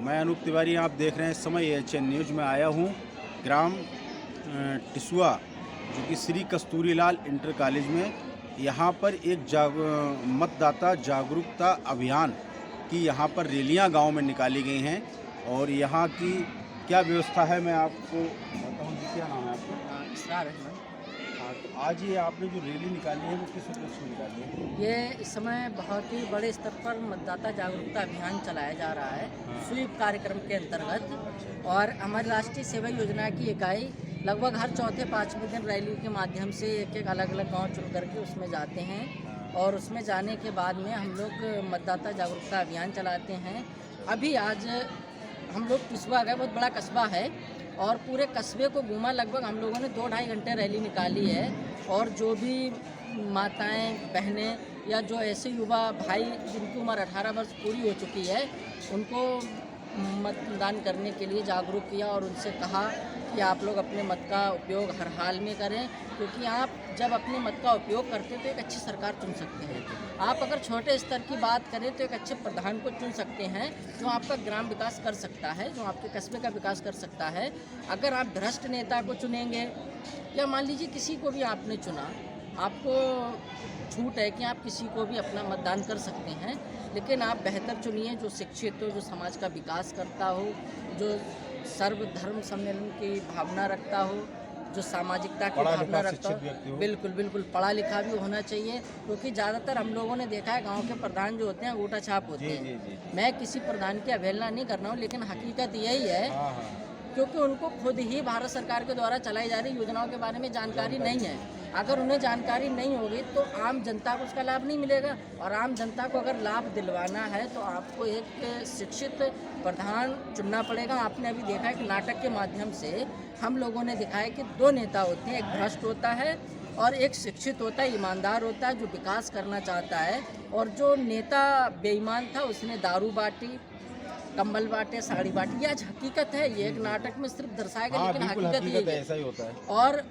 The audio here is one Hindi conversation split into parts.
मैं अनूप तिवारी, आप देख रहे हैं इस समय एएचएन न्यूज़ में आया हूँ ग्राम टिसुआ जो कि श्री कस्तूरीलाल इंटर कॉलेज में। यहाँ पर एक मतदाता जागरूकता अभियान की यहाँ पर रैलियाँ गांव में निकाली गई हैं और यहाँ की क्या व्यवस्था है मैं आपको बताऊँ। क्या नाम है आपका? इसरार है। हाँ, तो आज ये आपने जो रैली निकाली है वो किस उद्देश्य से निकाली है? ये इस समय बहुत ही बड़े स्तर पर मतदाता जागरूकता अभियान चलाया जा रहा है स्वीप कार्यक्रम के अंतर्गत। और हमारी राष्ट्रीय सेवा योजना की इकाई लगभग हर चौथे पाँचवें दिन रैली के माध्यम से एक अलग अलग गांव चुन करके उसमें जाते हैं और उसमें जाने के बाद में हम लोग मतदाता जागरूकता अभियान चलाते हैं। अभी आज हम लोग टिसुआ गए, बहुत बड़ा कस्बा है और पूरे कस्बे को घूमा। लगभग हम लोगों ने 2-2.5 घंटे रैली निकाली है और जो भी माताएं, बहनें या जो ऐसे युवा भाई जिनकी उम्र 18 वर्ष पूरी हो चुकी है उनको मतदान करने के लिए जागरूक किया और उनसे कहा कि आप लोग अपने मत का उपयोग हर हाल में करें, क्योंकि आप जब अपने मत का उपयोग करते हैं तो एक अच्छी सरकार चुन सकते हैं। आप अगर छोटे स्तर की बात करें तो एक अच्छे प्रधान को चुन सकते हैं जो आपका ग्राम विकास कर सकता है, जो आपके कस्बे का विकास कर सकता है। अगर आप भ्रष्ट नेता को चुनेंगे या मान लीजिए किसी को भी आपने चुना, आपको छूट है कि आप किसी को भी अपना मतदान कर सकते हैं, लेकिन आप बेहतर चुनिए जो शिक्षित हो, जो समाज का विकास करता हो, जो सर्वधर्म सम्मेलन की भावना रखता हो, जो सामाजिकता की भावना रखता हो। बिल्कुल बिल्कुल पढ़ा लिखा भी होना चाहिए, क्योंकि ज़्यादातर हम लोगों ने देखा है गांव के प्रधान जो होते हैं अंगूठा छाप होते हैं। मैं किसी प्रधान की अवहेलना नहीं कर रहा हूँ, लेकिन हकीकत यही है क्योंकि उनको खुद ही भारत सरकार के द्वारा चलाई जा रही योजनाओं के बारे में जानकारी नहीं है। अगर उन्हें जानकारी नहीं होगी तो आम जनता को उसका लाभ नहीं मिलेगा, और आम जनता को अगर लाभ दिलवाना है तो आपको एक शिक्षित प्रधान चुनना पड़ेगा। आपने अभी देखा है कि नाटक के माध्यम से हम लोगों ने दिखाया कि 2 नेता होते हैं, एक भ्रष्ट होता है और एक शिक्षित होता है, ईमानदार होता है, जो विकास करना चाहता है। और जो नेता बेईमान था उसने दारू बांटी, कंबल बांटे, साड़ी बांटी। ये आज हकीकत है, ये एक नाटक में सिर्फ दर्शाया गया, लेकिन हकीकत ये ऐसा ही होता है। और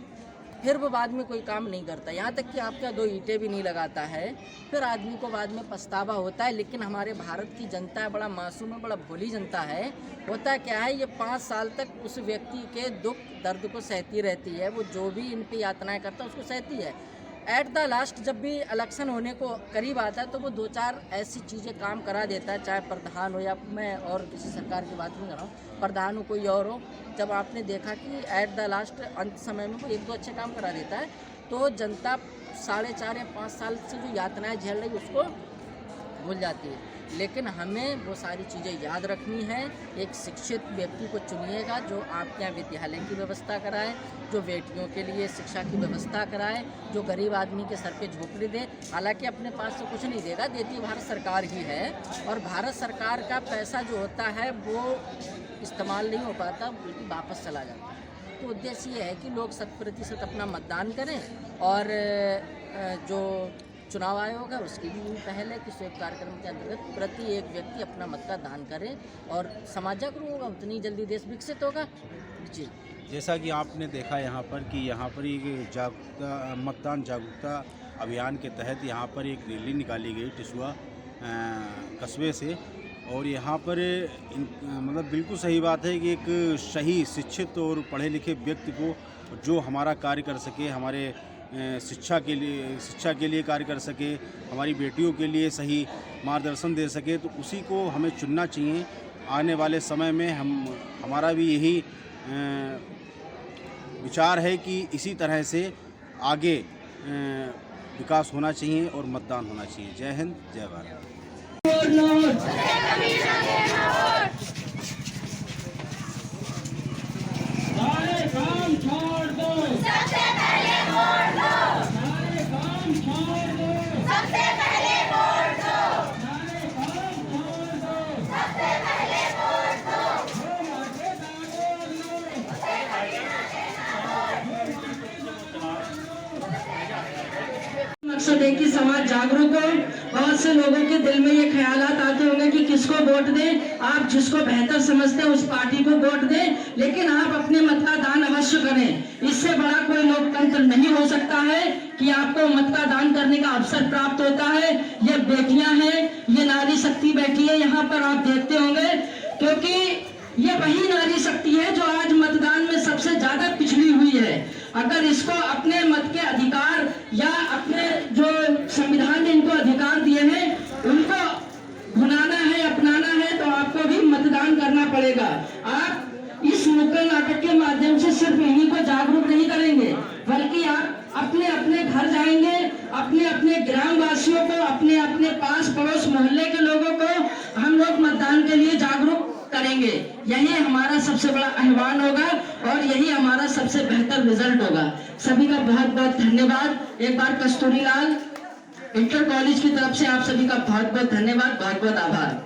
फिर वो बाद में कोई काम नहीं करता, यहाँ तक कि आपका 2 ईंटें भी नहीं लगाता है, फिर आदमी को बाद में पछतावा होता है। लेकिन हमारे भारत की जनता बड़ा मासूम है, बड़ा भोली जनता है। होता क्या है, ये 5 साल तक उस व्यक्ति के दुख दर्द को सहती रहती है, वो जो भी इन पे यातनाएं करता है उसको सहती है। एट द लास्ट जब भी इलेक्शन होने को करीब आता है तो वो 2-4 ऐसी चीज़ें काम करा देता है, चाहे प्रधान हो या मैं और किसी सरकार की बात नहीं कर रहा हूँ, प्रधान हो कोई और हो। जब आपने देखा कि एट द लास्ट अंत समय में वो 1-2 अच्छे काम करा देता है तो जनता 4.5 या 5 साल से जो यातनाएं झेल रही उसको भूल जाती है। लेकिन हमें वो सारी चीज़ें याद रखनी है। एक शिक्षित व्यक्ति को चुनिएगा जो आपके यहाँ विद्यालय की व्यवस्था कराए, जो बेटियों के लिए शिक्षा की व्यवस्था कराए, जो गरीब आदमी के सर पे झोपड़ी दे। हालांकि अपने पास तो कुछ नहीं देगा, देती भारत सरकार ही है, और भारत सरकार का पैसा जो होता है वो इस्तेमाल नहीं हो पाता, बल्कि वापस चला जाता है। तो उद्देश्य ये है कि लोग 100% अपना मतदान करें। और जो चुनाव आयोग है उसकी भी पहल है कि स्वीप कार्यक्रम के अंतर्गत प्रति एक व्यक्ति अपना मत का दान करे और समाज जागरूक होगा, उतनी जल्दी देश विकसित होगा। जी, जैसा कि आपने देखा यहाँ पर कि यहाँ पर एक मतदान जागरूकता अभियान के तहत यहाँ पर एक रैली निकाली गई टिसुआ कस्बे से, और यहाँ पर मतलब बिल्कुल सही बात है कि एक सही शिक्षित और पढ़े लिखे व्यक्ति को जो हमारा कार्य कर सके, हमारे शिक्षा के लिए कार्य कर सके, हमारी बेटियों के लिए सही मार्गदर्शन दे सके, तो उसी को हमें चुनना चाहिए। आने वाले समय में हमारा भी यही विचार है कि इसी तरह से आगे विकास होना चाहिए और मतदान होना चाहिए। जय हिंद, जय भारत। मकसद है कि समाज जागरूक हो। बहुत से लोगों के दिल में ये ख्यालात आते होंगे कि किसको वोट दें। आप जिसको बेहतर समझते हैं उस पार्टी को वोट दें, लेकिन आप अपने मत का दान अवश्य करें। इससे बड़ा कोई लोकतंत्र नहीं हो सकता है कि आपको मत का दान करने का अवसर प्राप्त होता है। ये बेटियां हैं, ये नारी शक्ति बैठी है यहाँ पर, आप देखते होंगे क्योंकि ये वही नारी शक्ति है जो आज मतदान में सबसे ज्यादा पिछड़ी हुई है। अगर इसको अपने मत के अधिकार या अपने जो संविधान ने इनको अधिकार दिए हैं उनको भुनाना है, अपनाना है, तो आपको भी मतदान करना पड़ेगा। आप इस नुक्कड़ नाटक के माध्यम से सिर्फ इन्हीं को जागरूक नहीं करेंगे, बल्कि आप अपने अपने घर जाएंगे, अपने अपने ग्रामवासियों को, अपने अपने पास पड़ोस मोहल्ले के लोगों को हम लोग मतदान के लिए जागरूक करेंगे। यही हमारा सबसे बड़ा आह्वान होगा और यही हमारा सबसे बेहतर रिजल्ट होगा। सभी का बहुत बहुत धन्यवाद। एक बार कस्तूरीलाल इंटर कॉलेज की तरफ से आप सभी का बहुत बहुत धन्यवाद, बहुत बहुत आभार।